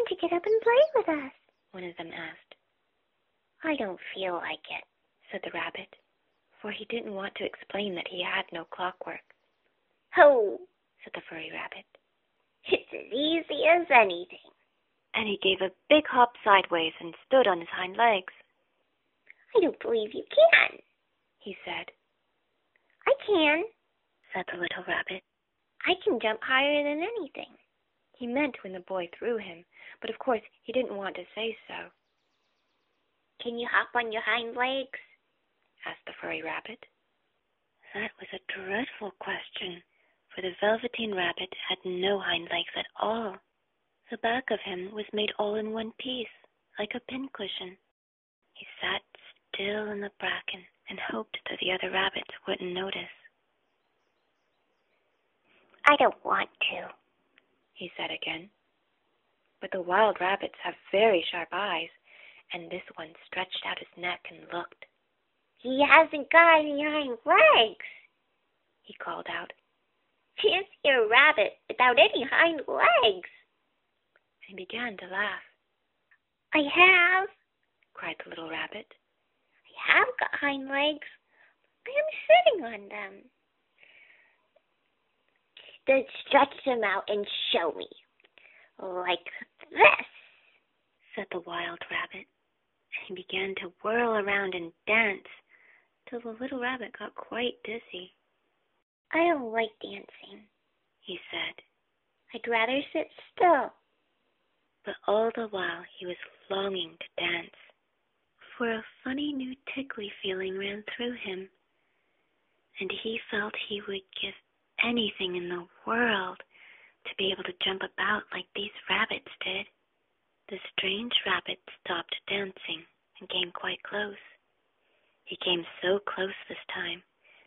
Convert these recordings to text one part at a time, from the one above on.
don't you get up and play with us? One of them asked. I don't feel like it, said the rabbit, for he didn't want to explain that he had no clockwork. Ho, said the furry rabbit. It's as easy as anything. And he gave a big hop sideways and stood on his hind legs. I don't believe you can, he said. I can, said the little rabbit. I can jump higher than anything. He meant when the boy threw him, but of course he didn't want to say so. Can you hop on your hind legs? Asked the furry rabbit. That was a dreadful question, for the Velveteen Rabbit had no hind legs at all. The back of him was made all in one piece, like a pincushion. He sat still in the bracken and hoped that the other rabbits wouldn't notice. I don't want to, he said again. But the wild rabbits have very sharp eyes, and this one stretched out his neck and looked. He hasn't got any hind legs, he called out. Here's your rabbit without any hind legs. And he began to laugh. I have, cried the little rabbit. I have got hind legs. I am sitting on them. Then stretch them out and show me. Like this, said the wild rabbit. And he began to whirl around and dance till the little rabbit got quite dizzy. I don't like dancing, he said. I'd rather sit still. But all the while he was longing to dance, for a funny new tickly feeling ran through him, and he felt he would give anything in the world to be able to jump about like these rabbits did. The strange rabbit stopped dancing and came quite close. He came so close this time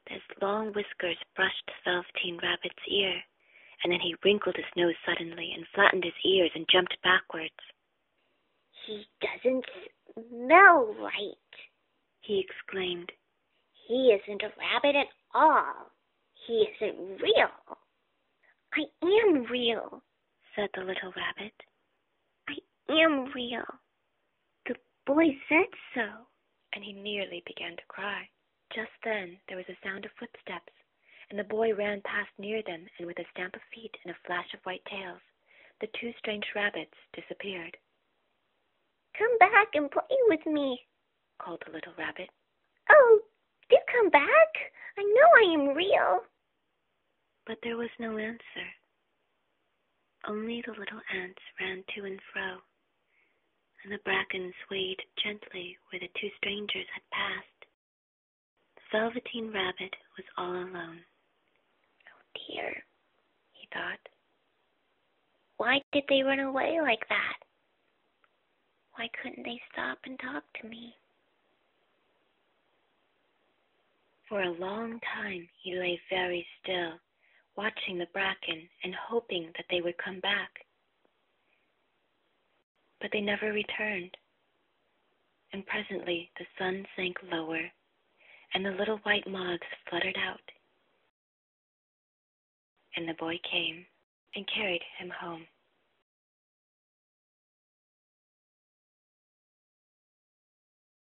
that his long whiskers brushed the Velveteen Rabbit's ear, and then he wrinkled his nose suddenly and flattened his ears and jumped backwards. He doesn't smell right, he exclaimed. He isn't a rabbit at all. He isn't real. I am real, said the little rabbit. I am real. The boy said so. And he nearly began to cry. Just then there was a sound of footsteps, and the boy ran past near them, and with a stamp of feet and a flash of white tails, the two strange rabbits disappeared. Come back and play with me, called the little rabbit. Oh, do come back. I know I am real. But there was no answer. Only the little ants ran to and fro, and the bracken swayed gently where the two strangers had passed. The Velveteen Rabbit was all alone. Oh dear, he thought. Why did they run away like that? Why couldn't they stop and talk to me? For a long time he lay very still, watching the bracken and hoping that they would come back. But they never returned. And presently the sun sank lower, and the little white moths fluttered out. And the boy came and carried him home.